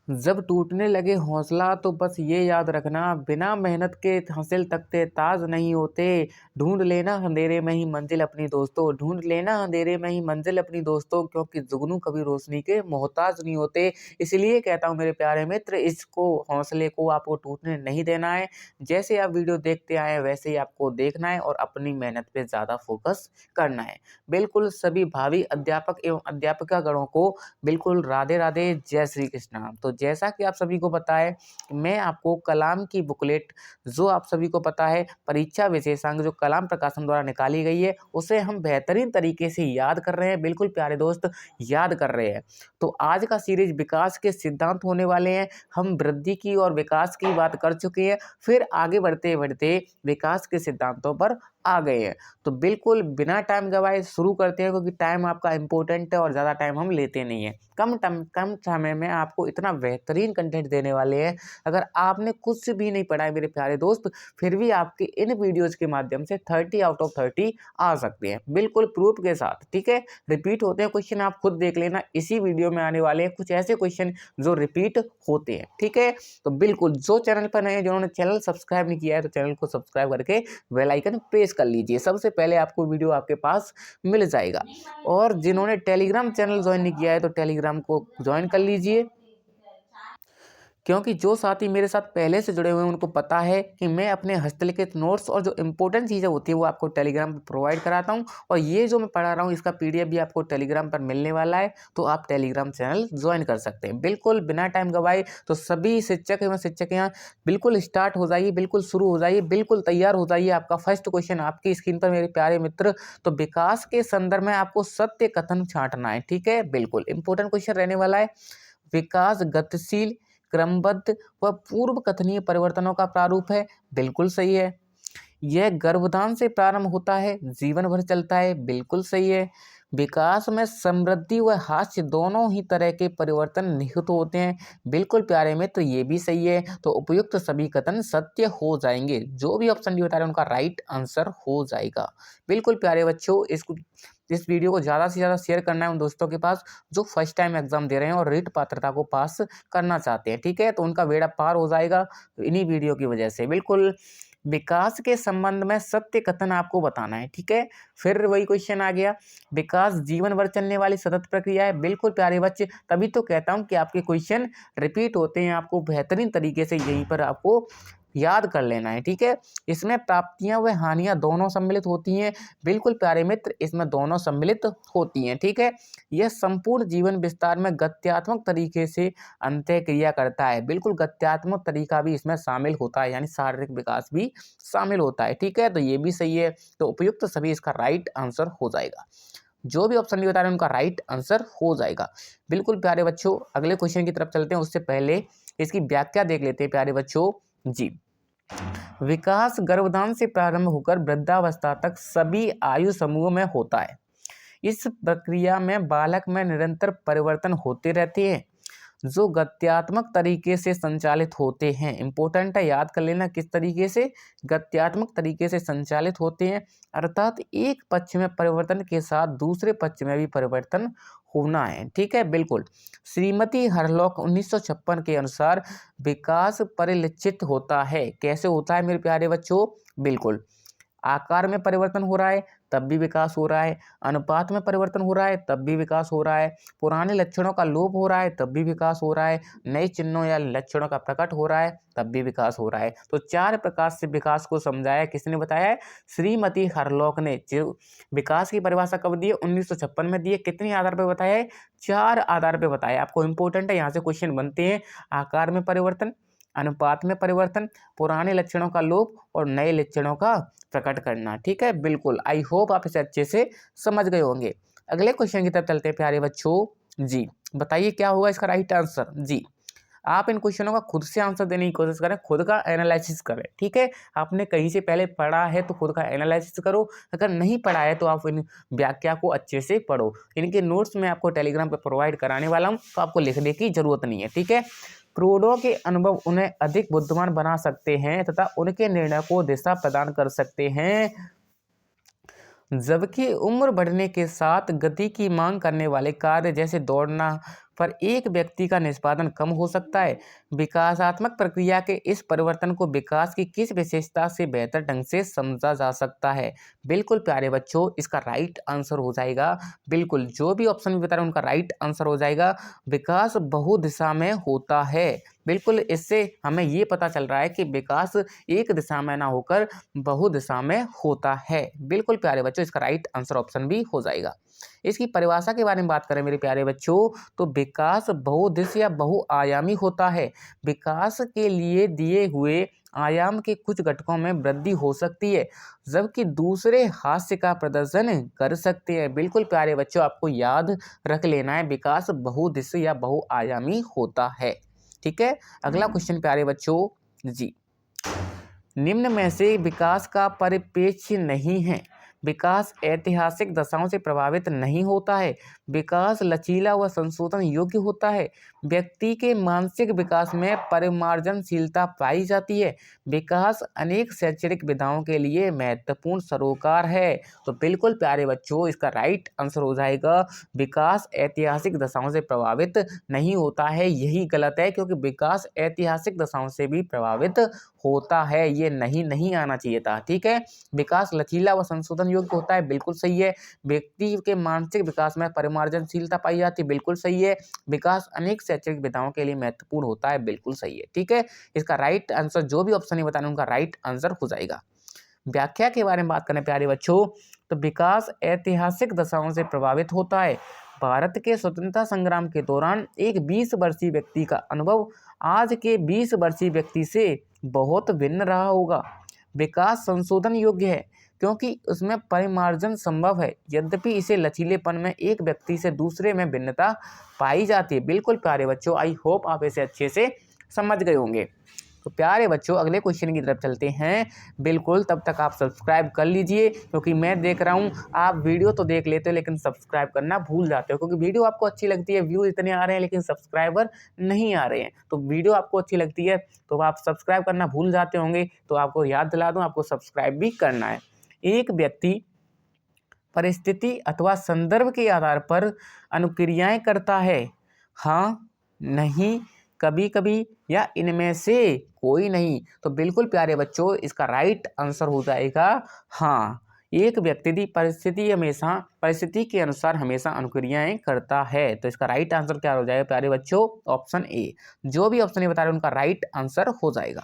जब टूटने लगे हौसला तो बस ये याद रखना, बिना मेहनत के हासिल तख्ते ताज नहीं होते। ढूंढ लेना अंधेरे में ही मंजिल अपनी दोस्तों, ढूंढ लेना अंधेरे में ही मंजिल अपनी दोस्तों, क्योंकि जुगनू कभी रोशनी के मोहताज नहीं होते। इसलिए कहता हूँ मेरे प्यारे मित्र, इसको हौसले को आपको टूटने नहीं देना है। जैसे आप वीडियो देखते आए हैं वैसे ही आपको देखना है और अपनी मेहनत पे ज़्यादा फोकस करना है। बिल्कुल सभी भावी अध्यापक एवं अध्यापिका गणों को बिल्कुल राधे राधे, जय श्री कृष्णा। तो जैसा कि आप सभी को पता है, मैं आपको कलाम की बुकलेट, जो आप सभी को पता है परीक्षा विशेषांक जो कलाम प्रकाशन द्वारा निकाली गई है, उसे हम बेहतरीन तरीके से याद कर रहे हैं। बिल्कुल प्यारे दोस्त, याद कर रहे हैं। तो आज का सीरीज विकास के सिद्धांत होने वाले हैं। हम वृद्धि की और विकास की बात कर चुके हैं, फिर आगे बढ़ते बढ़ते विकास के सिद्धांतों पर आ गए हैं। तो बिल्कुल बिना टाइम गवाए शुरू करते हैं, क्योंकि टाइम आपका इंपॉर्टेंट है और ज़्यादा टाइम हम लेते नहीं हैं। कम समय में आपको इतना बेहतरीन कंटेंट देने वाले हैं। अगर आपने कुछ भी नहीं पढ़ा है मेरे प्यारे दोस्त, फिर भी आपके इन वीडियोज़ के माध्यम से 30 आउट ऑफ 30 आ सकते हैं, बिल्कुल प्रूफ के साथ। ठीक है, रिपीट होते हैं क्वेश्चन, आप खुद देख लेना। इसी वीडियो में आने वाले हैं कुछ ऐसे क्वेश्चन जो रिपीट होते हैं। ठीक है, तो बिल्कुल जो चैनल पर नए हैं, जिन्होंने चैनल सब्सक्राइब नहीं किया है, तो चैनल को सब्सक्राइब करके बेल आइकन प्रेस कर लीजिए। सबसे पहले आपको वीडियो आपके पास मिल जाएगा। और जिन्होंने टेलीग्राम चैनल ज्वाइन नहीं किया है, तो टेलीग्राम को ज्वाइन कर लीजिए, क्योंकि जो साथी मेरे साथ पहले से जुड़े हुए हैं उनको पता है कि मैं अपने हस्तलिखित नोट्स और जो इंपॉर्टेंट चीज़ें होती है वो आपको टेलीग्राम पर प्रोवाइड कराता हूं। और ये जो मैं पढ़ा रहा हूं इसका पीडीएफ भी आपको टेलीग्राम पर मिलने वाला है, तो आप टेलीग्राम चैनल ज्वाइन कर सकते हैं। बिल्कुल बिना टाइम गवाए, तो सभी शिक्षक एवं शिक्षकियाँ बिल्कुल स्टार्ट हो जाइए, बिल्कुल शुरू हो जाइए, बिल्कुल तैयार हो जाइए। आपका फर्स्ट क्वेश्चन आपकी स्क्रीन पर मेरे प्यारे मित्र। तो विकास के संदर्भ में आपको सत्य कथन छांटना है। ठीक है, बिल्कुल इंपॉर्टेंट क्वेश्चन रहने वाला है। विकास गतिशील, क्रमबद्ध व पूर्व कथनीय परिवर्तनों का प्रारूप है। बिल्कुल सही है। यह गर्भाधान से प्रारंभ होता है, जीवन भर चलता है। बिल्कुल सही है। विकास में समृद्धि व हास्य दोनों ही तरह के परिवर्तन निहित होते हैं। बिल्कुल प्यारे मित्र, ये भी सही है। तो उपयुक्त सभी कथन सत्य हो जाएंगे। जो भी ऑप्शन डी बता रहे हैं उनका राइट आंसर हो जाएगा। बिल्कुल प्यारे बच्चों, इस वीडियो को ज़्यादा से ज़्यादा शेयर करना है उन दोस्तों के पास जो फर्स्ट टाइम एग्जाम दे रहे हैं और रीट पात्रता को पास करना चाहते हैं। ठीक है, तो उनका बेड़ा पार हो जाएगा इन्हीं वीडियो की वजह से। बिल्कुल विकास के संबंध में सत्य कथन आपको बताना है। ठीक है, फिर वही क्वेश्चन आ गया, विकास जीवन भर चलने वाली सतत प्रक्रिया है। बिल्कुल प्यारे बच्चे, तभी तो कहता हूं कि आपके क्वेश्चन रिपीट होते हैं, आपको बेहतरीन तरीके से यहीं पर आपको याद कर लेना है। ठीक है, इसमें प्राप्तियां व हानियां दोनों सम्मिलित होती हैं। बिल्कुल प्यारे मित्र, इसमें दोनों सम्मिलित होती हैं। ठीक है, यह संपूर्ण जीवन विस्तार में गत्यात्मक तरीके से अंत्य क्रिया करता है। बिल्कुल गत्यात्मक तरीका भी इसमें शामिल होता है, यानी शारीरिक विकास भी शामिल होता है। ठीक है, तो ये भी सही है। तो उपयुक्त सभी इसका राइट आंसर हो जाएगा। जो भी ऑप्शन बता रहे हैं उनका राइट आंसर हो जाएगा। बिल्कुल प्यारे बच्चों, अगले क्वेश्चन की तरफ चलते हैं, उससे पहले इसकी व्याख्या देख लेते हैं प्यारे बच्चों जी। विकास गर्भाधान से प्रारंभ होकर वृद्धावस्था तक सभी आयु समूह में होता है। इस प्रक्रिया में बालक में निरंतर परिवर्तन होते रहते हैं जो गत्यात्मक तरीके से संचालित होते हैं। इंपॉर्टेंट है, याद कर लेना किस तरीके से, गत्यात्मक तरीके से संचालित होते हैं। अर्थात एक पक्ष में परिवर्तन के साथ दूसरे पक्ष में भी परिवर्तन होना है। ठीक है, बिल्कुल। श्रीमती हरलॉक 1956 के अनुसार विकास परिलक्षित होता है। कैसे होता है मेरे प्यारे बच्चों? बिल्कुल, आकार में परिवर्तन हो रहा है तब भी विकास हो रहा है, अनुपात में परिवर्तन हो रहा है तब भी विकास हो रहा है, पुराने लक्षणों का लोप हो रहा है तब भी विकास हो रहा है, नए चिन्हों या लक्षणों का प्रकट हो रहा है तब भी विकास हो रहा है। तो 4 प्रकार से विकास को समझाया, किसने बताया है? श्रीमती हरलॉक ने। जो विकास की परिभाषा कब दी है? 1956 में दी है। कितने आधार पर बताया है? 4 आधार पर बताया। आपको इंपॉर्टेंट है, यहाँ से क्वेश्चन बनते हैं। आकार में परिवर्तन, अनुपात में परिवर्तन, पुराने लक्षणों का लोप और नए लक्षणों का प्रकट करना। ठीक है, बिल्कुल। आई होप आप इसे अच्छे से समझ गए होंगे। अगले क्वेश्चन की तरफ चलते हैं प्यारे बच्चों जी। बताइए क्या होगा इसका राइट आंसर जी। आप इन क्वेश्चनों का खुद से आंसर देने की कोशिश करें, खुद का एनालिसिस करें। ठीक है, आपने कहीं से पहले पढ़ा है तो खुद का एनालिसिस करो, अगर नहीं पढ़ा है तो आप इन व्याख्या को अच्छे से पढ़ो। इनके नोट्स मैं आपको टेलीग्राम पर प्रोवाइड कराने वाला हूँ, तो आपको लिखने की जरूरत नहीं है। ठीक है, क्रोडों के अनुभव उन्हें अधिक बुद्धिमान बना सकते हैं तथा उनके निर्णय को दिशा प्रदान कर सकते हैं, जबकि उम्र बढ़ने के साथ गति की मांग करने वाले कार्य जैसे दौड़ना, पर एक व्यक्ति का निष्पादन कम हो सकता है। विकासात्मक प्रक्रिया के इस परिवर्तन को विकास की किस विशेषता से बेहतर ढंग से समझा जा सकता है? बिल्कुल प्यारे बच्चों, इसका राइट आंसर हो जाएगा, बिल्कुल जो भी ऑप्शन भी बता रहा हूं उनका राइट आंसर हो जाएगा, विकास बहुदिशा में होता है। बिल्कुल इससे हमें ये पता चल रहा है कि विकास एक दिशा में ना होकर बहुदिशा में होता है। बिल्कुल प्यारे बच्चों, इसका राइट आंसर ऑप्शन भी हो जाएगा। इसकी परिभाषा के बारे में बात करें मेरे प्यारे बच्चों, तो विकास बहुदिश या बहुआयामी होता है। विकास के लिए दिए हुए आयाम के कुछ घटकों में वृद्धि हो सकती है, जबकि दूसरे हास्य का प्रदर्शन कर सकते हैं। बिल्कुल प्यारे बच्चों, आपको याद रख लेना है, विकास बहुदिश या बहुआयामी होता है। ठीक है, अगला क्वेश्चन प्यारे बच्चों जी, निम्न में से विकास का परिप्रेक्ष्य नहीं है। विकास ऐतिहासिक दशाओं से प्रभावित नहीं होता है। विकास लचीला व संशोधन योग्य होता है। व्यक्ति के मानसिक विकास में परिमार्जनशीलता पाई जाती है। विकास अनेक शैक्षणिक विधाओं के लिए महत्वपूर्ण सरोकार है। तो बिल्कुल प्यारे बच्चों, इसका राइट आंसर हो जाएगा, विकास ऐतिहासिक दशाओं से प्रभावित नहीं होता है। यही गलत है, क्योंकि विकास ऐतिहासिक दशाओं से भी प्रभावित होता है, ये नहीं आना चाहिए था। ठीक है, विकास लचीला व संशोधन योग्य होता है, बिल्कुल सही है। व्यक्ति के मानसिक विकास में परिमार्जनशीलता पाई जाती है, बिल्कुल सही है। विकास अनेक शैक्षणिक विधाओं के लिए महत्वपूर्ण होता है, बिल्कुल सही है। ठीक है, इसका राइट आंसर जो भी ऑप्शन नहीं बताना उनका राइट आंसर हो जाएगा। व्याख्या के बारे में बात करें प्यारे बच्चों, तो विकास ऐतिहासिक दशाओं से प्रभावित होता है। भारत के स्वतंत्रता संग्राम के दौरान एक 20 वर्षीय व्यक्ति का अनुभव आज के 20 वर्षीय व्यक्ति से बहुत भिन्न रहा होगा। विकास संशोधन योग्य है, क्योंकि उसमें परिमार्जन संभव है, यद्यपि इसे लचीलेपन में एक व्यक्ति से दूसरे में भिन्नता पाई जाती है। बिल्कुल प्यारे बच्चों, आई होप आप इसे अच्छे से समझ गए होंगे। तो प्यारे बच्चों, अगले क्वेश्चन की तरफ चलते हैं। बिल्कुल, तब तक आप सब्सक्राइब कर लीजिए, क्योंकि मैं देख रहा हूँ आप वीडियो तो देख लेते हो लेकिन सब्सक्राइब करना भूल जाते हो, क्योंकि वीडियो आपको अच्छी लगती है, व्यूज इतने आ रहे हैं लेकिन सब्सक्राइबर नहीं आ रहे हैं। तो वीडियो आपको अच्छी लगती है तो आप सब्सक्राइब करना भूल जाते होंगे, तो आपको याद दिला दूँ, आपको सब्सक्राइब भी करना है। एक व्यक्ति परिस्थिति अथवा संदर्भ के आधार पर अनुक्रियाएं करता है। हाँ, नहीं, कभी कभी या इनमें से कोई नहीं। तो बिल्कुल प्यारे बच्चों, इसका राइट आंसर हो जाएगा हाँ। एक व्यक्ति परिस्थिति के अनुसार हमेशा अनुक्रियाएं करता है। तो इसका राइट आंसर क्या हो जाएगा प्यारे बच्चों? Option A. जो भी ऑप्शन ये बता रहे हैं उनका राइट आंसर हो जाएगा।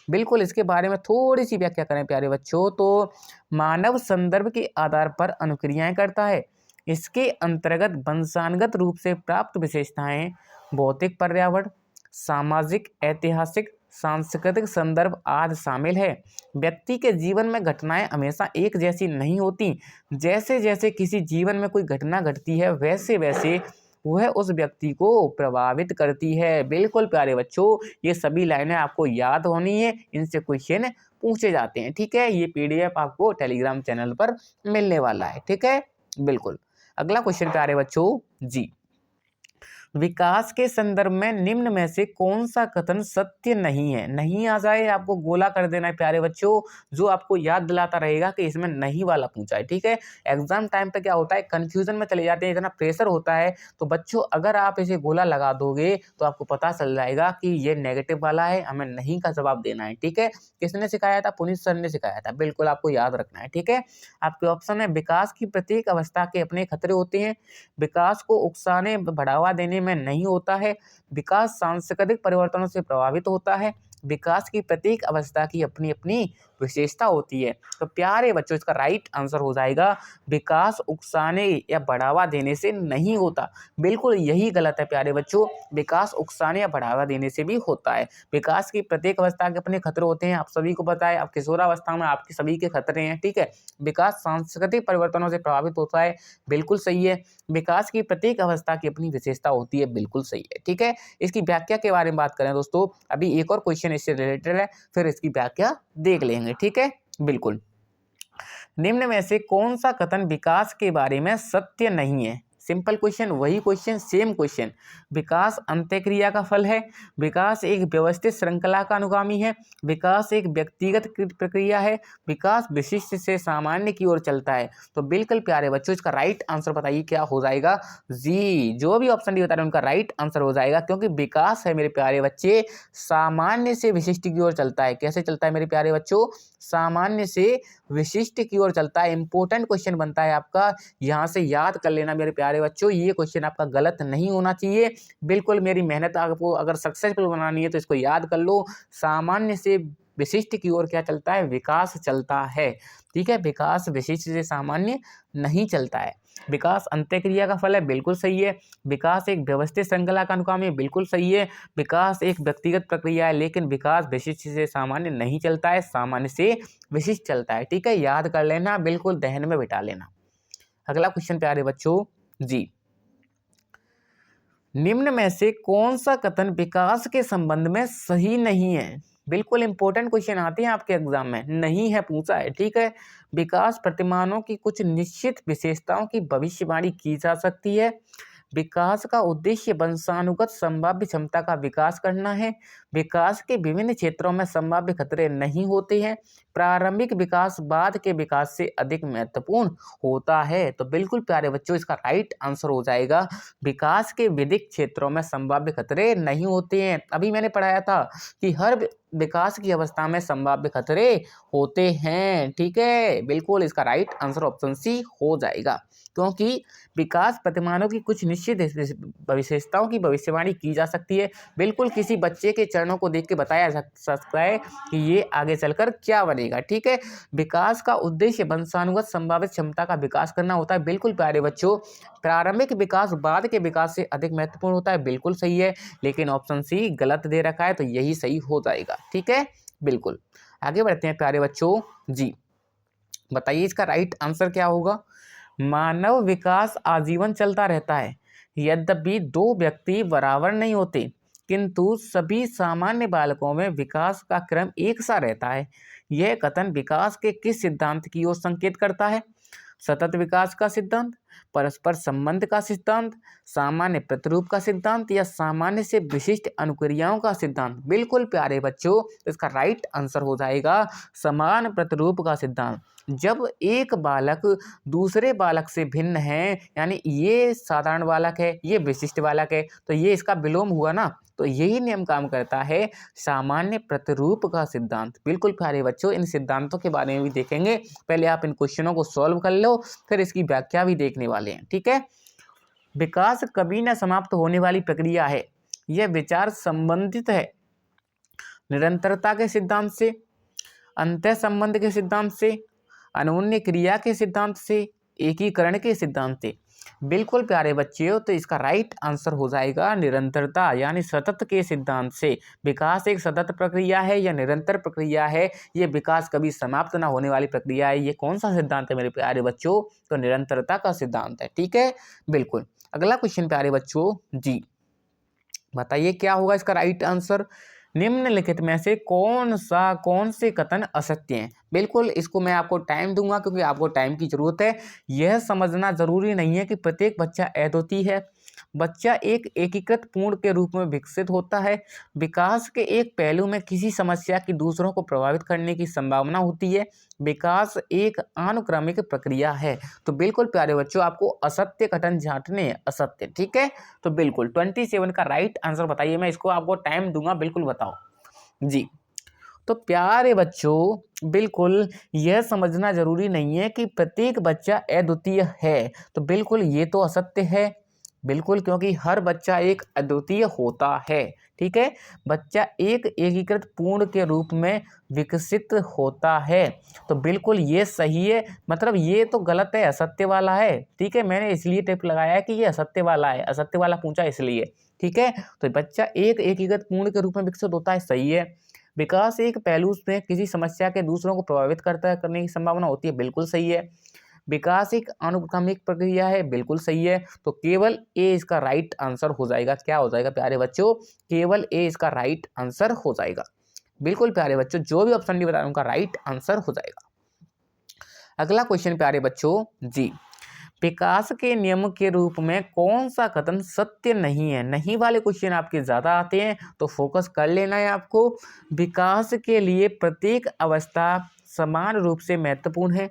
बिल्कुल, इसके बारे में थोड़ी सी व्याख्या करें प्यारे बच्चों, तो मानव संदर्भ के आधार पर अनुक्रियाएं करता है। इसके अंतर्गत वंशानुगत रूप से प्राप्त विशेषताएं भौतिक पर्यावरण, सामाजिक, ऐतिहासिक, सांस्कृतिक संदर्भ आदि शामिल है। व्यक्ति के जीवन में घटनाएं हमेशा एक जैसी नहीं होती। जैसे जैसे किसी जीवन में कोई घटना घटती है, वैसे वैसे वह उस व्यक्ति को प्रभावित करती है। बिल्कुल प्यारे बच्चों, ये सभी लाइनें आपको याद होनी है, इनसे क्वेश्चन पूछे जाते हैं। ठीक है, ये पीडीएफ आपको टेलीग्राम चैनल पर मिलने वाला है। ठीक है, बिल्कुल। अगला क्वेश्चन प्यारे बच्चों जी, विकास के संदर्भ में निम्न में से कौन सा कथन सत्य नहीं है? नहीं आ जाए आपको गोला कर देना है प्यारे बच्चों, जो आपको याद दिलाता रहेगा कि इसमें नहीं वाला पूछा है। ठीक है, एग्जाम टाइम पे क्या होता है, कंफ्यूजन में चले जाते हैं, इतना प्रेशर होता है। तो बच्चों, अगर आप इसे गोला लगा दोगे तो आपको पता चल जाएगा कि ये नेगेटिव वाला है, हमें नहीं का जवाब देना है। ठीक है, किसने सिखाया था? पुनीत सर ने सिखाया था। बिल्कुल आपको याद रखना है। ठीक है, आपके ऑप्शन है, विकास की प्रत्येक अवस्था के अपने खतरे होते हैं। विकास को उकसाने बढ़ावा देने में नहीं होता है। विकास सांस्कृतिक परिवर्तनों से प्रभावित होता है। विकास की प्रत्येक अवस्था की अपनी अपनी विशेषता होती है। तो प्यारे बच्चों, इसका राइट आंसर हो जाएगा, विकास उकसाने या बढ़ावा देने से नहीं होता। बिल्कुल यही गलत है प्यारे बच्चों, विकास उकसाने या बढ़ावा देने से भी होता है। विकास की प्रत्येक अवस्था के अपने खतरे होते हैं, आप सभी को पता है। आप किशोरावस्था में आपके सभी के खतरे हैं। ठीक है, विकास सांस्कृतिक परिवर्तनों से प्रभावित होता है, बिल्कुल सही है। विकास की प्रत्येक अवस्था की अपनी विशेषता होती है, बिल्कुल सही है। ठीक है, इसकी व्याख्या के बारे में बात करें दोस्तों, अभी एक और क्वेश्चन इससे रिलेटेड है, फिर इसकी व्याख्या देख लेंगे। ठीक है, बिल्कुल। निम्न में से कौन सा कथन विकास के बारे में सत्य नहीं है? सिंपल क्वेश्चन, वही क्वेश्चन, सेम क्वेश्चन। विकास अंत्यक्रिया का फल है, विकास एक व्यवस्थित श्रृंखला का अनुगामी है, विकास एक व्यक्तिगत प्रक्रिया है, विकास विशिष्ट से सामान्य की ओर चलता है। तो बिल्कुल प्यारे बच्चों इसका राइट आंसर बताइए क्या हो जाएगा जी। जो भी ऑप्शन डी बता रहे हैं उनका राइट आंसर हो जाएगा, क्योंकि विकास है मेरे प्यारे बच्चे सामान्य से विशिष्ट की ओर चलता है। कैसे चलता है मेरे प्यारे बच्चों? सामान्य से विशिष्ट की ओर चलता है। इंपॉर्टेंट क्वेश्चन बनता है आपका, यहाँ से याद कर लेना मेरे प्यारे बच्चों। ये क्वेश्चन आपका गलत नहीं होना चाहिए। बिल्कुल मेरी मेहनत आपको अगर सक्सेसफुल बनानी है तो इसको याद कर लो। सामान्य से विशिष्ट की ओर क्या चलता है? विकास चलता है। ठीक है, विकास विशिष्ट से सामान्य नहीं चलता है। विकास अंत्यक्रिया का फल है, बिल्कुल सही है। विकास एक व्यवस्थित श्रृंखला का अनुगामी है, बिल्कुल सही है। विकास एक व्यक्तिगत प्रक्रिया है, लेकिन विकास विशिष्ट से सामान्य नहीं चलता है, सामान्य से विशिष्ट चलता है। ठीक है, याद कर लेना, बिल्कुल दहन में बिठा लेना। अगला क्वेश्चन प्यारे बच्चों जी, निम्न में से कौन सा कथन विकास के संबंध में सही नहीं है? बिल्कुल इंपॉर्टेंट क्वेश्चन आते हैं आपके एग्जाम में, नहीं है पूछा है। ठीक है, विकास प्रतिमानों की कुछ निश्चित विशेषताओं की भविष्यवाणी की जा सकती है। विकास का उद्देश्य वंशानुगत संभाव्य क्षमता का विकास करना है। विकास के विभिन्न क्षेत्रों में संभाव्य खतरे नहीं होते हैं। प्रारंभिक विकास बाद के विकास से अधिक महत्वपूर्ण होता है। तो बिल्कुल प्यारे बच्चों इसका राइट आंसर हो जाएगा, विकास के विविध क्षेत्रों में संभाव्य खतरे नहीं होते हैं। अभी मैंने पढ़ाया था कि हर विकास की अवस्था में संभाव्य खतरे होते हैं। ठीक है, बिल्कुल इसका राइट आंसर ऑप्शन सी हो जाएगा, क्योंकि विकास प्रतिमानों की कुछ निश्चित विशेषताओं की भविष्यवाणी की जा सकती है। बिल्कुल किसी बच्चे के चरणों को देख के बताया जा सकता है कि ये आगे चलकर क्या बनेगा। ठीक है, विकास का उद्देश्य वंशानुगत संभावित क्षमता का विकास करना होता है। बिल्कुल प्यारे बच्चों, प्रारंभिक विकास बाद के विकास से अधिक महत्वपूर्ण होता है, बिल्कुल सही है, लेकिन ऑप्शन सी गलत दे रखा है, तो यही सही हो जाएगा। ठीक है, बिल्कुल आगे बढ़ते हैं प्यारे बच्चों जी, बताइए इसका राइट आंसर क्या होगा? मानव विकास आजीवन चलता रहता है, यद्यपि दो व्यक्ति बराबर नहीं होते, किंतु सभी सामान्य बालकों में विकास का क्रम एक सा रहता है। यह कथन विकास के किस सिद्धांत की ओर संकेत करता है? सतत विकास का सिद्धांत, परस्पर संबंध का सिद्धांत, सामान्य प्रतिरूप का सिद्धांत, या सामान्य से विशिष्ट अनुक्रियाओं का सिद्धांत? बिल्कुल प्यारे बच्चों इसका राइट आंसर हो जाएगा समान प्रतिरूप का सिद्धांत। जब एक बालक दूसरे बालक से भिन्न है, यानी ये साधारण बालक है, ये विशिष्ट बालक है, तो ये इसका विलोम हुआ ना, तो यही नियम काम करता है सामान्य प्रतिरूप का सिद्धांत। बिल्कुल प्यारे बच्चों इन सिद्धांतों के बारे में भी देखेंगे, पहले आप इन क्वेश्चनों को सॉल्व कर लो, फिर इसकी व्याख्या भी देखने वाले हैं। ठीक है, विकास कभी न समाप्त होने वाली प्रक्रिया है। यह विचार संबंधित है निरंतरता के सिद्धांत से, अंतः संबंध के सिद्धांत से, अन्योन्य क्रिया के सिद्धांत से, एकीकरण के सिद्धांत से। बिल्कुल प्यारे बच्चों तो इसका राइट आंसर हो जाएगा निरंतरता यानी सतत के सिद्धांत से। विकास एक सतत प्रक्रिया है या निरंतर प्रक्रिया है, ये विकास कभी समाप्त ना होने वाली प्रक्रिया है। ये कौन सा सिद्धांत है मेरे प्यारे बच्चों? तो निरंतरता का सिद्धांत है। ठीक है, बिल्कुल। अगला क्वेश्चन प्यारे बच्चों जी, बताइए क्या होगा इसका राइट आंसर? निम्नलिखित में से कौन से कथन असत्य हैं? बिल्कुल इसको मैं आपको टाइम दूंगा, क्योंकि आपको टाइम की जरूरत है। यह समझना जरूरी नहीं है कि प्रत्येक बच्चा अद्वितीय है। बच्चा एक एकीकृत पूर्ण के रूप में विकसित होता है। विकास के एक पहलू में किसी समस्या की दूसरों को प्रभावित करने की संभावना होती है। विकास एक अनुक्रमिक प्रक्रिया है। तो बिल्कुल प्यारे बच्चों आपको असत्य कथन छांटने हैं, असत्य। ठीक है, तो बिल्कुल 27 का राइट आंसर बताइए। मैं इसको आपको टाइम दूंगा, बिल्कुल बताओ जी। तो प्यारे बच्चों बिल्कुल यह समझना जरूरी नहीं है कि प्रत्येक बच्चा अद्वितीय है। तो बिल्कुल ये तो असत्य है, बिल्कुल, क्योंकि हर बच्चा एक अद्वितीय होता है। ठीक है, बच्चा एक एकीकृत पूर्ण के रूप में विकसित होता है। तो बिल्कुल ये सही है, मतलब ये तो गलत है, असत्य वाला है। ठीक है, मैंने इसलिए टिप लगाया है कि ये असत्य वाला है, असत्य वाला पूछा इसलिए। ठीक है, तो बच्चा एक एकीकृत पूर्ण के रूप में विकसित होता है, सही है। विकास एक पहलू में किसी समस्या के दूसरों को प्रभावित करने की संभावना होती है, बिल्कुल सही है। विकास एक अनुक्रमिक प्रक्रिया है, बिल्कुल सही है। तो केवल ए इसका राइट आंसर हो जाएगा। क्या हो जाएगा प्यारे बच्चों? केवल ए इसका राइट आंसर हो जाएगा। बिल्कुल प्यारे बच्चों, जो भी ऑप्शन डी बता रहा हूं उनका राइट आंसर हो जाएगा। अगला क्वेश्चन प्यारे बच्चों जी, विकास के नियम के रूप में कौन सा कथन सत्य नहीं है? नहीं वाले क्वेश्चन आपके ज़्यादा आते हैं, तो फोकस कर लेना है आपको। विकास के लिए प्रत्येक अवस्था समान रूप से महत्वपूर्ण है।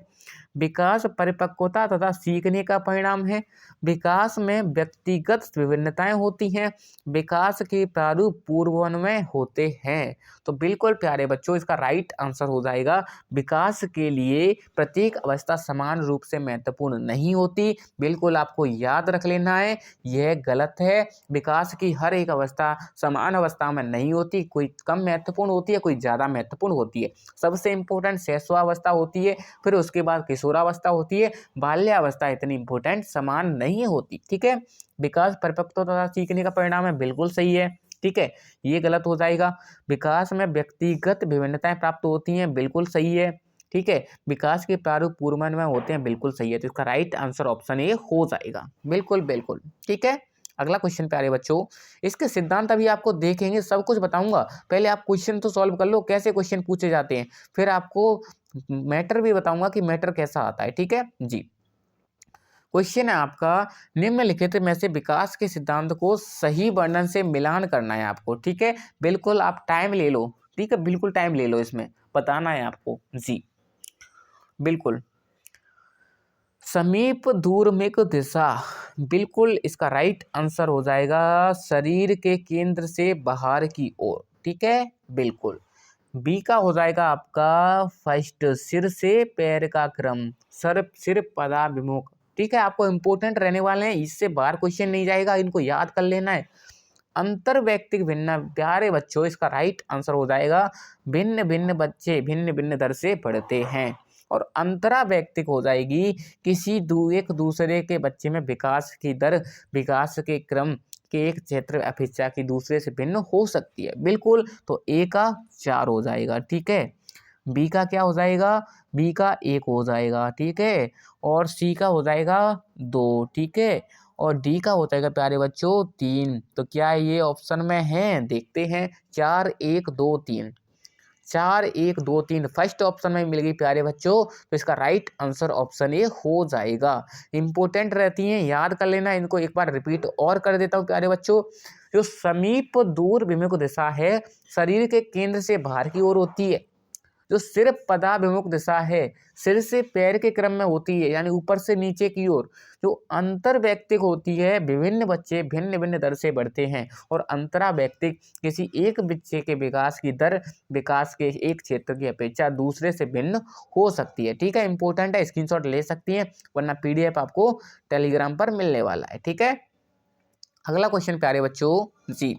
विकास परिपक्वता तथा सीखने का परिणाम है। विकास में व्यक्तिगत विभिन्नताएं होती हैं। विकास के प्रारूप पूर्वान्वय होते हैं। तो बिल्कुल प्यारे बच्चों, इसका राइट आंसर हो जाएगा विकास के लिए प्रत्येक अवस्था समान रूप से महत्वपूर्ण नहीं होती। बिल्कुल आपको याद रख लेना है, यह गलत है। विकास की हर एक अवस्था समान अवस्था में नहीं होती, कोई कम महत्वपूर्ण होती है, कोई ज़्यादा महत्वपूर्ण होती है। सबसे इम्पोर्टेंट शैशवावस्था होती है, फिर उसके बाद किशोरावस्था होती है, बाल्यावस्था इतनी इंपॉर्टेंट समान नहीं होती। ठीक है, विकास परिपक्वता तथा सीखने का परिणाम है, बिल्कुल सही है। ठीक है, ये गलत हो जाएगा। विकास में व्यक्तिगत विभिन्नताएं प्राप्त होती हैं, बिल्कुल सही है। ठीक है, विकास के प्रारूप पूर्वान्वय होते हैं, बिल्कुल सही है। तो इसका राइट आंसर ऑप्शन ए हो जाएगा, बिल्कुल बिल्कुल। ठीक है, अगला क्वेश्चन प्यारे बच्चों, इसके सिद्धांत अभी आपको देखेंगे, सब कुछ बताऊंगा। पहले आप क्वेश्चन तो सॉल्व कर लो, कैसे क्वेश्चन पूछे जाते हैं, फिर आपको मैटर भी बताऊंगा कि मैटर कैसा आता है। ठीक है जी, क्वेश्चन है आपका, निम्नलिखित में से विकास के सिद्धांत को सही वर्णन से मिलान करना है आपको। ठीक है, बिल्कुल आप टाइम ले लो। ठीक है, बिल्कुल टाइम ले लो, इसमें बताना है आपको जी, बिल्कुल। समीप दूरमेक दिशा, बिल्कुल इसका राइट आंसर हो जाएगा शरीर के केंद्र से बाहर की ओर। ठीक है, बिल्कुल। बी का हो जाएगा आपका फर्स्ट, सिर से पैर का क्रम, सिर पदाभिमुख। ठीक है, आपको इंपॉर्टेंट रहने वाले हैं, इससे बाहर क्वेश्चन नहीं जाएगा, इनको याद कर लेना है। अंतर व्यक्तिक भिन्न, प्यारे बच्चों इसका राइट आंसर हो जाएगा भिन्न भिन्न बच्चे भिन्न भिन्न दर से पढ़ते हैं। और अंतरा व्यक्तिक हो जाएगी एक दूसरे के बच्चे में विकास की दर, विकास के क्रम के एक क्षेत्र अपेक्षा की दूसरे से भिन्न हो सकती है। बिल्कुल, तो ए का 4 हो जाएगा। ठीक है, बी का क्या हो जाएगा, बी का 1 हो जाएगा। ठीक है, और सी का हो जाएगा 2। ठीक है, और डी का हो जाएगा प्यारे बच्चों 3। तो क्या ये ऑप्शन में है, देखते हैं। 4 1 2 3, 4 1 2 3 फर्स्ट ऑप्शन में मिल गई प्यारे बच्चों। तो इसका राइट आंसर ऑप्शन ए हो जाएगा। इंपॉर्टेंट रहती हैं, याद कर लेना, इनको एक बार रिपीट और कर देता हूँ प्यारे बच्चों। जो समीप दूर विमुख दिशा है, शरीर के केंद्र से बाहर की ओर होती है। जो सिर पदाभिमुख दिशा है, सिर से पैर के क्रम में होती है, यानी ऊपर से नीचे की ओर। जो अंतर व्यक्तिक होती है, विभिन्न बच्चे भिन्न भिन्न दर से बढ़ते हैं। और अंतरा व्यक्तिक किसी एक बच्चे के विकास की दर विकास के एक क्षेत्र की अपेक्षा दूसरे से भिन्न हो सकती है। ठीक है, इंपॉर्टेंट है, स्क्रीनशॉट ले सकती हैं, वरना पीडीएफ आपको टेलीग्राम पर मिलने वाला है। ठीक है, अगला क्वेश्चन प्यारे बच्चों जी,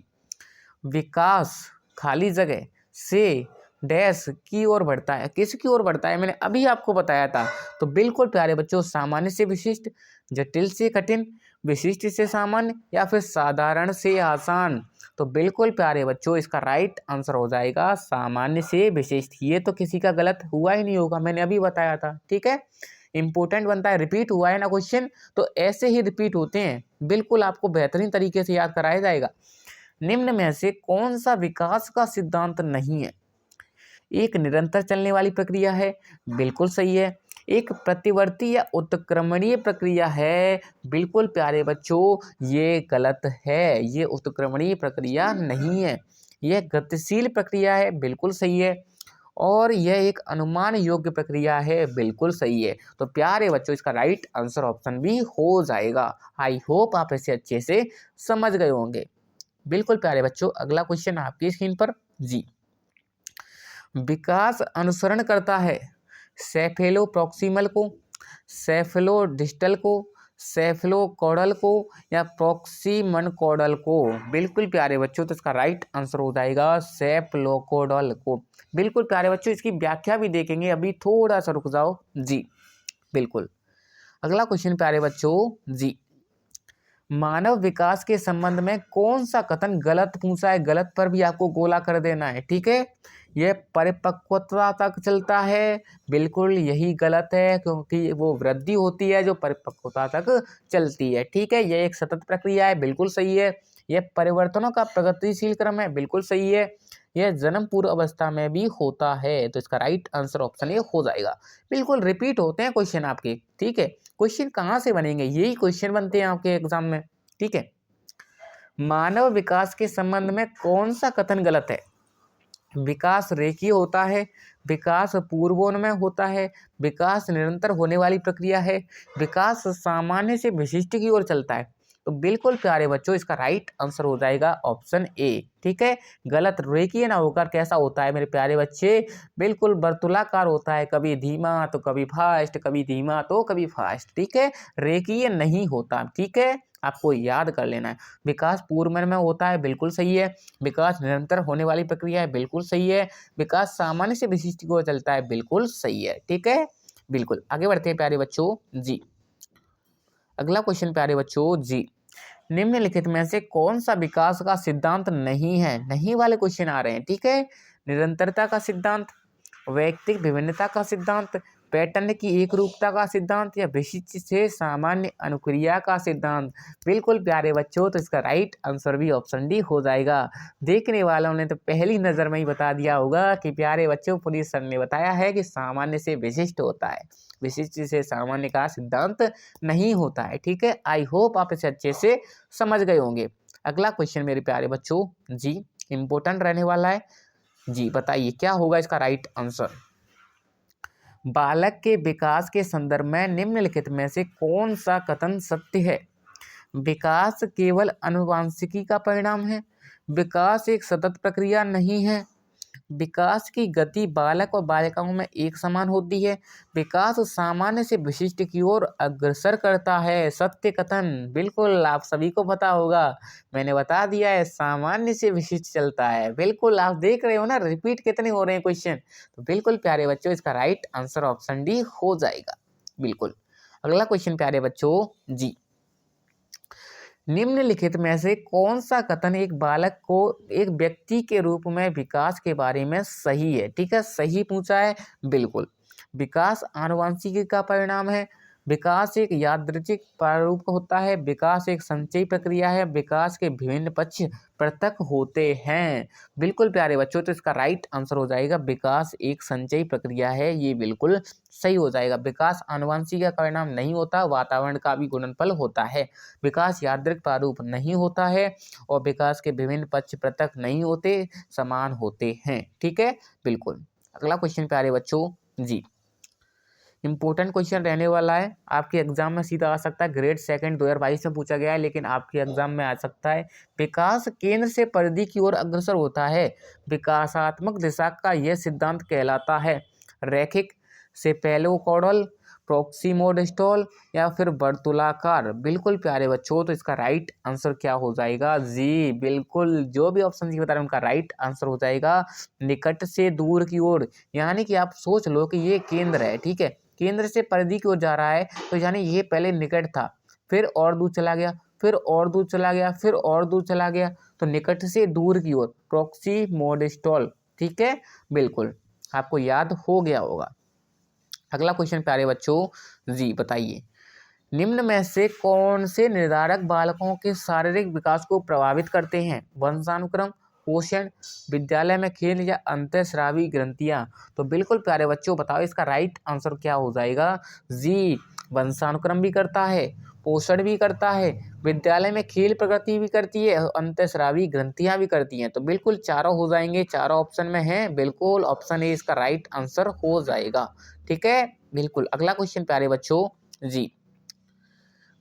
विकास खाली जगह से डैश की ओर बढ़ता है, किसकी ओर बढ़ता है, मैंने अभी आपको बताया था। तो बिल्कुल प्यारे बच्चों, सामान्य से विशिष्ट, जटिल से कठिन, विशिष्ट से सामान्य, या फिर साधारण से आसान। तो बिल्कुल प्यारे बच्चों, इसका राइट आंसर हो जाएगा सामान्य से विशिष्ट। ये तो किसी का गलत हुआ ही नहीं होगा, मैंने अभी बताया था। ठीक है, इंपॉर्टेंट बनता है, रिपीट हुआ है ना क्वेश्चन, तो ऐसे ही रिपीट होते हैं। बिल्कुल आपको बेहतरीन तरीके से याद कराया जाएगा। निम्न में से कौन सा विकास का सिद्धांत नहीं है? एक निरंतर चलने वाली प्रक्रिया है, बिल्कुल सही है। एक प्रतिवर्ती या उत्क्रमणीय प्रक्रिया है, बिल्कुल प्यारे बच्चों ये गलत है, ये उत्क्रमणीय प्रक्रिया नहीं है, यह गतिशील प्रक्रिया है, बिल्कुल सही है। और यह एक अनुमान योग्य प्रक्रिया है, बिल्कुल सही है। तो प्यारे बच्चों, इसका राइट आंसर ऑप्शन भी हो जाएगा। आई होप आप इसे अच्छे से समझ गए होंगे। बिल्कुल प्यारे बच्चों, अगला क्वेश्चन आपकी स्क्रीन पर जी, विकास अनुसरण करता है सेफेलो प्रॉक्सिमल को, सेफेलो डिस्टल को, सेफेलो कॉडल को, या प्रॉक्सिमन कॉडल को। बिल्कुल प्यारे बच्चों, तो इसका राइट आंसर हो जाएगा सेफलोकोडल को। बिल्कुल प्यारे बच्चों, इसकी व्याख्या भी देखेंगे, अभी थोड़ा सा रुक जाओ जी। बिल्कुल, अगला क्वेश्चन प्यारे बच्चों जी, मानव विकास के संबंध में कौन सा कथन गलत पूछा है, गलत पर भी आपको गोला कर देना है। ठीक है, यह परिपक्वता तक चलता है, बिल्कुल यही गलत है, क्योंकि वो वृद्धि होती है जो परिपक्वता तक चलती है। ठीक है, यह एक सतत प्रक्रिया है, बिल्कुल सही है। यह परिवर्तनों का प्रगतिशील क्रम है, बिल्कुल सही है। यह जन्म पूर्व अवस्था में भी होता है। तो इसका राइट आंसर ऑप्शन ए हो जाएगा। बिल्कुल रिपीट होते हैं क्वेश्चन आपके, ठीक है। क्वेश्चन कहाँ से बनेंगे, यही क्वेश्चन बनते हैं आपके एग्जाम में, ठीक है। मानव विकास के संबंध में कौन सा कथन गलत है? विकास रेखीय होता है, विकास पूर्वोन्मुख होता है, विकास निरंतर होने वाली प्रक्रिया है, विकास सामान्य से विशिष्ट की ओर चलता है। तो बिल्कुल प्यारे बच्चों इसका राइट आंसर हो जाएगा ऑप्शन ए, ठीक है। गलत रेखीय ना होकर कैसा होता है मेरे प्यारे बच्चे, बिल्कुल वर्तुलाकार होता है, कभी धीमा तो कभी फास्ट, कभी धीमा तो कभी फास्ट, ठीक है। रेखीय नहीं होता, ठीक है, आपको याद कर लेना है। विकास पूर्व में होता है, बिल्कुल सही है। विकास निरंतर होने वाली प्रक्रिया है, बिल्कुल सही है। विकास सामान्य से विशिष्ट की ओर चलता है, बिल्कुल सही है, ठीक है। बिल्कुल आगे बढ़ते हैं प्यारे बच्चों जी। अगला क्वेश्चन प्यारे बच्चों जी, निम्नलिखित में से कौन सा विकास का सिद्धांत नहीं है? नहीं वाले क्वेश्चन आ रहे हैं, ठीक है। निरंतरता का सिद्धांत, वैयक्तिक विभिन्नता का सिद्धांत, पैटर्न की एक रूपता का सिद्धांत, या विशिष्ट से सामान्य अनुक्रिया का सिद्धांत। बिल्कुल प्यारे बच्चों तो इसका राइट आंसर भी ऑप्शन डी हो जाएगा। देखने वालों ने तो पहली नज़र में ही बता दिया होगा कि प्यारे बच्चों पुलिस सर ने बताया है कि सामान्य से विशिष्ट होता है, विशिष्ट से सामान्य का सिद्धांत नहीं होता है, ठीक है। आई होप आप इसे अच्छे से समझ गए होंगे। अगला क्वेश्चन मेरे प्यारे बच्चों जी इम्पोर्टेंट रहने वाला है जी, बताइए क्या होगा इसका राइट आंसर। बालक के विकास के संदर्भ में निम्नलिखित में से कौन सा कथन सत्य है? विकास केवल आनुवांशिकी का परिणाम है, विकास एक सतत प्रक्रिया नहीं है, विकास की गति बालक और बालिकाओं में एक समान होती है, विकास सामान्य से विशिष्ट की ओर अग्रसर करता है। सत्य कथन बिल्कुल आप सभी को पता होगा, मैंने बता दिया है, सामान्य से विशिष्ट चलता है। बिल्कुल आप देख रहे हो ना रिपीट कितने हो रहे हैं क्वेश्चन। तो बिल्कुल प्यारे बच्चों इसका राइट आंसर ऑप्शन डी हो जाएगा। बिल्कुल अगला क्वेश्चन प्यारे बच्चों जी, निम्नलिखित में से कौन सा कथन एक बालक को एक व्यक्ति के रूप में विकास के बारे में सही है? ठीक है, सही पूछा है। बिल्कुल, विकास आनुवांशिकी का परिणाम है, विकास एक यादृच्छिक प्रारूप होता है, विकास एक संचयी प्रक्रिया है, विकास के विभिन्न पक्ष पृथक होते हैं। बिल्कुल प्यारे बच्चों तो इसका राइट आंसर हो जाएगा विकास एक संचयी प्रक्रिया है, ये बिल्कुल सही हो जाएगा। विकास आनुवांशिकी का परिणाम नहीं होता, वातावरण का भी गुणनफल होता है। विकास यादृच्छिक प्रारूप नहीं होता है और विकास के विभिन्न पक्ष पृथक नहीं होते, समान होते हैं। ठीक है, बिल्कुल। अगला क्वेश्चन प्यारे बच्चों जी, इंपॉर्टेंट क्वेश्चन रहने वाला है, आपके एग्जाम में सीधा आ सकता है। ग्रेड सेकंड 2022 में पूछा गया है, लेकिन आपके एग्जाम में आ सकता है। विकास केंद्र से परिधि की ओर अग्रसर होता है, विकासात्मक दिशा का यह सिद्धांत कहलाता है। रैखिक, सेफेलोकॉर्डल, प्रॉक्सिमोडिस्टल या फिर वर्तुलाकार। बिल्कुल प्यारे बच्चों तो इसका राइट आंसर क्या हो जाएगा जी, बिल्कुल जो भी ऑप्शन जी बता रहे हैं उनका राइट आंसर हो जाएगा निकट से दूर की ओर। यानी कि आप सोच लो कि ये केंद्र है, ठीक है, केंद्र से परिधि की ओर जा रहा है, तो यानी ये पहले निकट था, फिर और दूर चला गया, फिर और दूर चला गया, फिर और दूर चला गया, तो निकट से दूर की ओर प्रॉक्सिमोडिस्टल। ठीक है, बिल्कुल आपको याद हो गया होगा। अगला क्वेश्चन प्यारे बच्चों जी, बताइए निम्न में से कौन से निर्धारक बालकों के शारीरिक विकास को प्रभावित करते हैं? वंशानुक्रम, पोषण, विद्यालय में खेल या अंतःस्रावी ग्रंथियां। तो बिल्कुल प्यारे बच्चों बताओ इसका राइट आंसर क्या हो जाएगा जी, वंशानुक्रम भी करता है, पोषण भी करता है, विद्यालय में खेल प्रगति भी करती है, अंतःस्रावी ग्रंथियां भी करती हैं। तो बिल्कुल चारों हो जाएंगे, चारों ऑप्शन में है, बिल्कुल ऑप्शन ए इसका राइट आंसर हो जाएगा। ठीक है, बिल्कुल। अगला क्वेश्चन प्यारे बच्चों जी,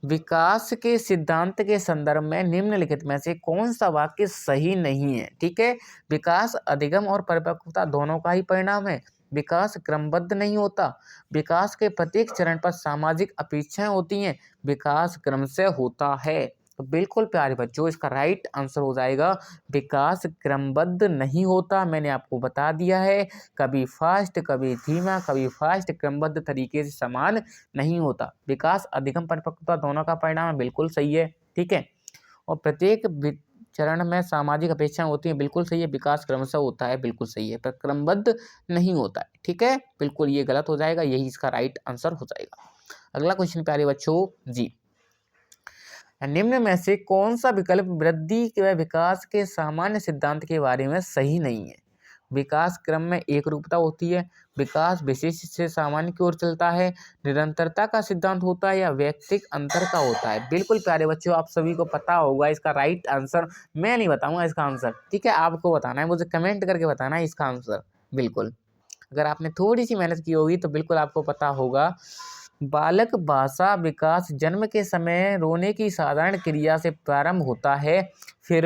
विकास के सिद्धांत के संदर्भ में निम्नलिखित में से कौन सा वाक्य सही नहीं है? ठीक है, विकास अधिगम और परिपक्वता दोनों का ही परिणाम है, विकास क्रमबद्ध नहीं होता, विकास के प्रत्येक चरण पर सामाजिक अपेक्षाएं होती हैं, विकास क्रम से होता है। तो बिल्कुल प्यारे बच्चों इसका राइट आंसर हो जाएगा विकास क्रमबद्ध नहीं होता। मैंने आपको बता दिया है, कभी फास्ट कभी धीमा, कभी फास्ट, क्रमबद्ध तरीके से समान नहीं होता। विकास अधिगम परिपक्वता दोनों का परिणाम है, बिल्कुल सही है। ठीक है, और प्रत्येक चरण में सामाजिक अपेक्षाएं होती हैं, बिल्कुल सही है। विकास क्रमशः होता है, बिल्कुल सही है, पर क्रमबद्ध नहीं होता है। ठीक है, बिल्कुल ये गलत हो जाएगा, यही इसका राइट आंसर हो जाएगा। अगला क्वेश्चन प्यारे बच्चों जी, निम्न में से कौन सा विकल्प वृद्धि व विकास के सामान्य सिद्धांत के बारे में सही नहीं है? विकास क्रम में एक रूपता होती है, विकास विशेष से सामान्य की ओर चलता है, निरंतरता का सिद्धांत होता है या व्यक्तिक अंतर का होता है? बिल्कुल प्यारे बच्चों, आप सभी को पता होगा इसका राइट आंसर। मैं नहीं बताऊंगा इसका आंसर, ठीक है, आपको बताना है, मुझे कमेंट करके बताना है इसका आंसर। बिल्कुल, अगर आपने थोड़ी सी मेहनत की होगी तो बिल्कुल आपको पता होगा। बालक भाषा विकास जन्म के समय रोने की साधारण क्रिया से प्रारंभ होता है, फिर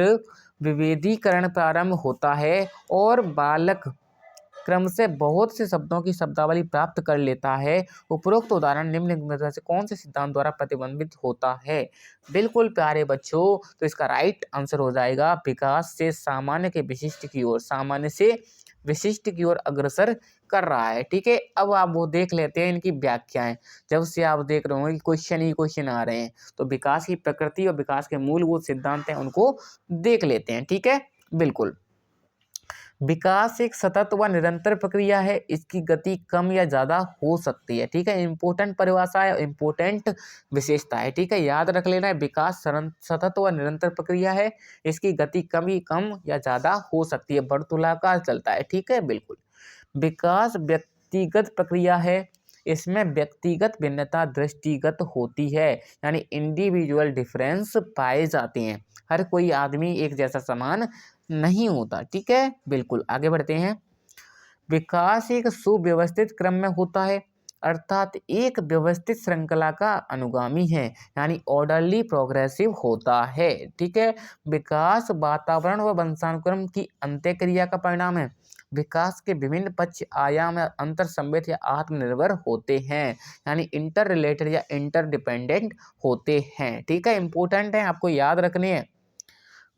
विभेदीकरण प्रारंभ होता है और बालक क्रम से बहुत से शब्दों की शब्दावली प्राप्त कर लेता है। उपरोक्त उदाहरण निम्न में से कौन से सिद्धांत द्वारा प्रतिबंधित होता है? बिल्कुल प्यारे बच्चों, तो इसका राइट आंसर हो जाएगा विकास से सामान्य के विशिष्ट की ओर, सामान्य से विशिष्ट की ओर अग्रसर कर रहा है। ठीक है, अब आप वो देख लेते हैं इनकी व्याख्याएं। जब से आप देख रहे होंगे कि क्वेश्चन ही क्वेश्चन आ रहे हैं, तो विकास की प्रकृति और विकास के मूलभूत सिद्धांत हैं, उनको देख लेते हैं। ठीक है, बिल्कुल। विकास एक सतत व निरंतर प्रक्रिया है, इसकी गति कम या ज्यादा हो सकती है। ठीक है, इंपॉर्टेंट परिभाषा है, इंपॉर्टेंट विशेषता है। ठीक है, याद रख लेना है, विकास सतत व निरंतर प्रक्रिया है, इसकी गति कम या ज्यादा हो सकती है, वर्तुलाकार चलता है। ठीक है, बिल्कुल। विकास व्यक्तिगत प्रक्रिया है, इसमें व्यक्तिगत भिन्नता दृष्टिगत होती है, यानी इंडिविजुअल डिफरेंस पाए जाते हैं। हर कोई आदमी एक जैसा समान नहीं होता। ठीक है, बिल्कुल। आगे बढ़ते हैं। विकास एक सुव्यवस्थित क्रम में होता है, अर्थात एक व्यवस्थित श्रृंखला का अनुगामी है, यानी ऑर्डरली प्रोग्रेसिव होता है। ठीक है, विकास वातावरण व वंशानुक्रम की अंत्यक्रिया का परिणाम है। विकास के विभिन्न पक्ष आयाम या अंतर संबंधित या आत्मनिर्भर होते हैं, यानी इंटर रिलेटेड या इंटर डिपेंडेंट होते हैं। ठीक है, इंपॉर्टेंट है, आपको याद रखने हैं।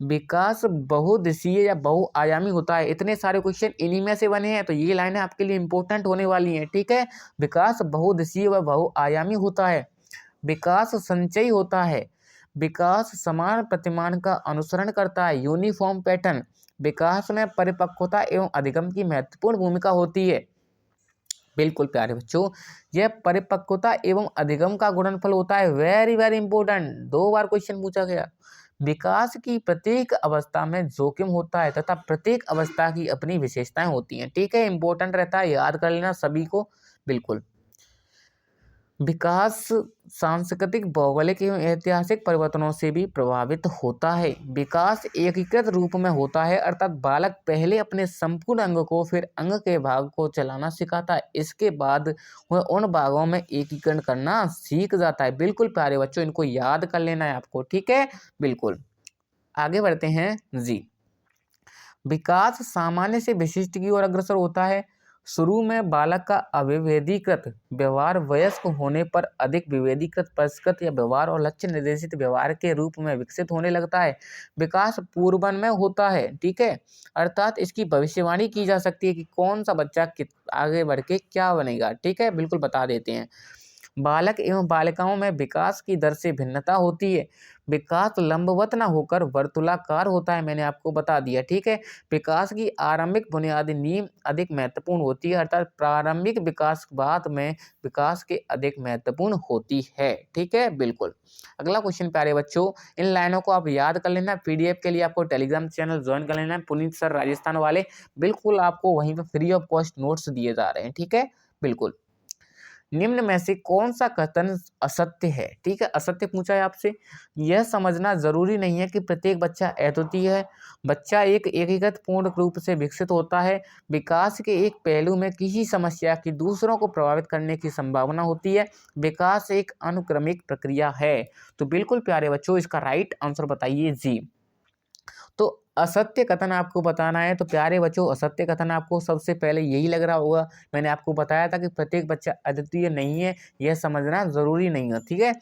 विकास बहुदिशीय या बहुआयामी होता है। इतने सारे क्वेश्चन इन्हीं में से बने हैं, तो ये लाइनें आपके लिए इंपॉर्टेंट होने वाली हैं। ठीक है, विकास बहुदिशीय व बहुआयामी होता है, विकास संचयी होता है, विकास समान प्रतिमान का अनुसरण करता है, यूनिफॉर्म पैटर्न। विकास में परिपक्वता एवं अधिगम की महत्वपूर्ण भूमिका होती है। बिल्कुल प्यारे बच्चों, यह परिपक्वता एवं अधिगम का गुणनफल होता है। वेरी वेरी इंपॉर्टेंट, 2 बार क्वेश्चन पूछा गया। विकास की प्रत्येक अवस्था में जोखिम होता है तथा प्रत्येक अवस्था की अपनी विशेषताएं होती हैं। ठीक है, इंपॉर्टेंट रहता है, याद कर लेना सभी को। बिल्कुल। विकास सांस्कृतिक, भौगोलिक एवं ऐतिहासिक परिवर्तनों से भी प्रभावित होता है। विकास एकीकृत रूप में होता है, अर्थात बालक पहले अपने संपूर्ण अंग को, फिर अंग के भाग को चलाना सिखाता है, इसके बाद वह उन भागों में एकीकरण करना सीख जाता है। बिल्कुल प्यारे बच्चों, इनको याद कर लेना है आपको। ठीक है, बिल्कुल। आगे बढ़ते हैं जी। विकास सामान्य से विशिष्ट की ओर अग्रसर होता है। शुरू में बालक का अविभेदीकृत व्यवहार वयस्क होने पर अधिक विभेदीकृत परिष्कृत या व्यवहार और लक्ष्य निर्देशित व्यवहार के रूप में विकसित होने लगता है। विकास पूर्वन में होता है। ठीक है, अर्थात इसकी भविष्यवाणी की जा सकती है कि कौन सा बच्चा आगे बढ़ के क्या बनेगा। ठीक है, बिल्कुल बता देते हैं। बालक एवं बालिकाओं में विकास की दर से भिन्नता होती है। विकास लंबवत न होकर वर्तुलाकार होता है, मैंने आपको बता दिया। ठीक है, विकास की आरंभिक बुनियादी नींव अधिक महत्वपूर्ण होती है, अर्थात प्रारंभिक विकास बाद में विकास के अधिक महत्वपूर्ण होती है। ठीक है, बिल्कुल। अगला क्वेश्चन प्यारे बच्चों, इन लाइनों को आप याद कर लेना। पीडीएफ के लिए आपको टेलीग्राम चैनल ज्वाइन कर लेना है, पुनीत सर राजस्थान वाले। बिल्कुल आपको वहीं पर फ्री ऑफ कॉस्ट नोट्स दिए जा रहे हैं। ठीक है, बिल्कुल। निम्न में से कौन सा कथन असत्य है? ठीक है, असत्य पूछा है आपसे। यह समझना जरूरी नहीं है कि प्रत्येक बच्चा अद्वितीय है। बच्चा एक एकीकृत पूर्ण रूप से विकसित होता है। विकास के एक पहलू में किसी समस्या की दूसरों को प्रभावित करने की संभावना होती है। विकास एक अनुक्रमिक प्रक्रिया है। तो बिल्कुल प्यारे बच्चों, इसका राइट आंसर बताइए जी। तो असत्य कथन आपको बताना है, तो प्यारे बच्चों, असत्य कथन आपको सबसे पहले यही लग रहा होगा। मैंने आपको बताया था कि प्रत्येक बच्चा अद्वितीय नहीं है, यह समझना जरूरी नहीं है। ठीक है,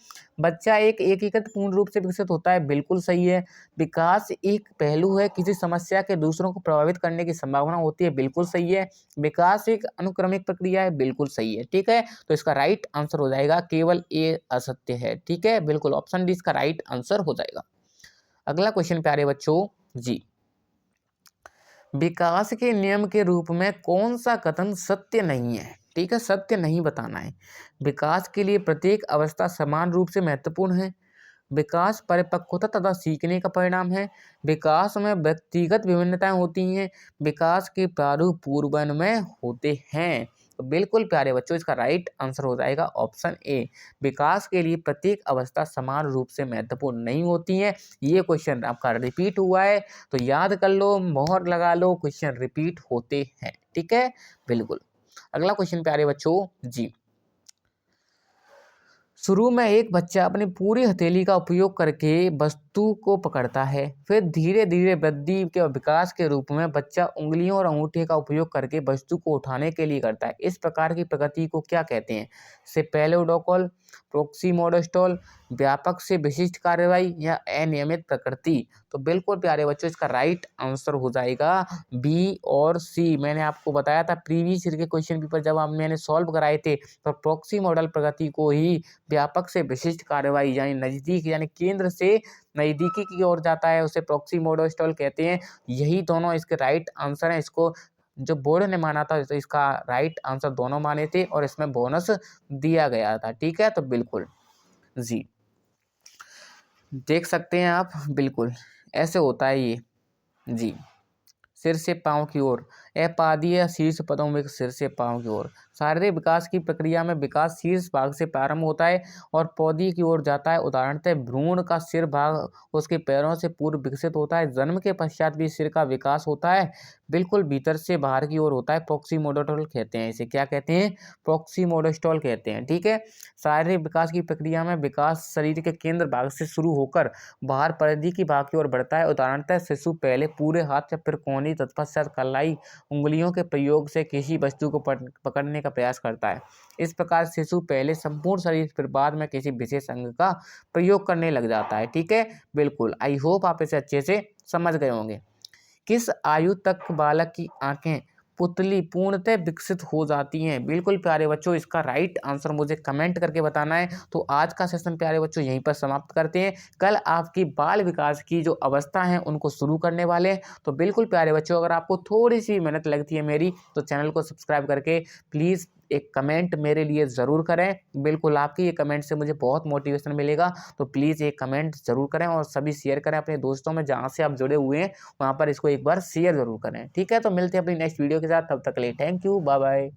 बच्चा एक एकीकृत पूर्ण रूप से विकसित होता है, बिल्कुल सही है। विकास एक पहलू है, किसी समस्या के दूसरों को प्रभावित करने की संभावना होती है, बिल्कुल सही है। विकास एक अनुक्रमिक प्रक्रिया है, बिल्कुल सही है। ठीक है, तो इसका राइट आंसर हो जाएगा केवल ए असत्य है। ठीक है, बिल्कुल, ऑप्शन डी इसका राइट आंसर हो जाएगा। अगला क्वेश्चन प्यारे बच्चों जी। विकास के नियम के रूप में कौन सा कथन सत्य नहीं है? ठीक है, सत्य नहीं बताना है। विकास के लिए प्रत्येक अवस्था समान रूप से महत्वपूर्ण है। विकास परिपक्वता तथा सीखने का परिणाम है। विकास में व्यक्तिगत विभिन्नताएं होती हैं। विकास के प्रारूप पूर्वान्वय होते हैं। तो बिल्कुल प्यारे बच्चों, इसका राइट आंसर हो जाएगा ऑप्शन ए। विकास के लिए प्रत्येक अवस्था समान रूप से महत्वपूर्ण नहीं होती है। ये क्वेश्चन आपका रिपीट हुआ है, तो याद कर लो, मोहर लगा लो, क्वेश्चन रिपीट होते हैं। ठीक है, बिल्कुल। अगला क्वेश्चन प्यारे बच्चों जी, शुरू में एक बच्चा अपनी पूरी हथेली का उपयोग करके वस्तु को पकड़ता है। फिर धीरे धीरे वृद्धि के विकास के रूप में बच्चा उंगलियों और अंगूठे का उपयोग करके वस्तु को उठाने के लिए करता है। इस प्रकार की प्रगति को क्या कहते हैं? सेपेलोडोकल, प्रोक्सीमोडोस्टॉल, व्यापक से विशिष्ट कार्रवाई या अनियमित प्रकृति। तो बिल्कुल प्यारे बच्चों, इसका राइट आंसर हो जाएगा बी और सी। मैंने आपको बताया था प्रीवियस ईयर के क्वेश्चन पेपर जब मैंने सॉल्व कराए थे, तो प्रॉक्सी मॉडल प्रगति को ही व्यापक से विशिष्ट कार्रवाई यानी नजदीक यानी केंद्र से नजदीकी की ओर जाता है, उसे प्रॉक्सीमोडोस्टॉल कहते हैं। यही दोनों इसके राइट आंसर हैं। इसको जो बोर्ड ने माना था, तो इसका राइट आंसर दोनों माने थे और इसमें बोनस दिया गया था। ठीक है, तो बिल्कुल जी, देख सकते हैं आप, बिल्कुल ऐसे होता है ये जी। सिर से पांव की ओर, अपादीय शीर्ष पदों में सिर से पांव की ओर। शारीरिक विकास की प्रक्रिया में विकास शीर्ष भाग से प्रारंभ होता है और पौधी की ओर जाता है। उदाहरणतः भ्रूण का सिर भाग उसके पैरों से पूर्व विकसित होता है। जन्म के पश्चात भी सिर का विकास होता है, बिल्कुल भीतर से बाहर की ओर होता है। प्रॉक्सीमोडोस्टॉल कहते हैं इसे, क्या कहते हैं? प्रॉक्सीमोडोस्टॉल कहते हैं। ठीक है, शारीरिक विकास की प्रक्रिया में विकास शरीर के केंद्र भाग से शुरू होकर बाहर परिधि की भाग की ओर बढ़ता है। उदाहरणतः शिशु पहले पूरे हाथ या फिर कोहनी तत्पश्चात कलाई उंगलियों के प्रयोग से किसी वस्तु को पकड़ने का प्रयास करता है। इस प्रकार शिशु पहले संपूर्ण शरीर फिर बाद में किसी विशेष अंग का प्रयोग करने लग जाता है। ठीक है, बिल्कुल। आई होप आप इसे अच्छे से समझ गए होंगे। किस आयु तक बालक की आंखें पुतली पूर्णतः विकसित हो जाती हैं? बिल्कुल प्यारे बच्चों, इसका राइट आंसर मुझे कमेंट करके बताना है। तो आज का सेशन प्यारे बच्चों यहीं पर समाप्त करते हैं। कल आपकी बाल विकास की जो अवस्था है उनको शुरू करने वाले हैं। तो बिल्कुल प्यारे बच्चों, अगर आपको थोड़ी सी मेहनत लगती है मेरी, तो चैनल को सब्सक्राइब करके प्लीज़ एक कमेंट मेरे लिए ज़रूर करें। बिल्कुल, आपके ये कमेंट से मुझे बहुत मोटिवेशन मिलेगा। तो प्लीज़ एक कमेंट ज़रूर करें और सभी शेयर करें अपने दोस्तों में, जहाँ से आप जुड़े हुए हैं वहाँ पर इसको एक बार शेयर ज़रूर करें। ठीक है, तो मिलते हैं अपनी नेक्स्ट वीडियो के साथ। तब तक के लिए थैंक यू, बाय बाय।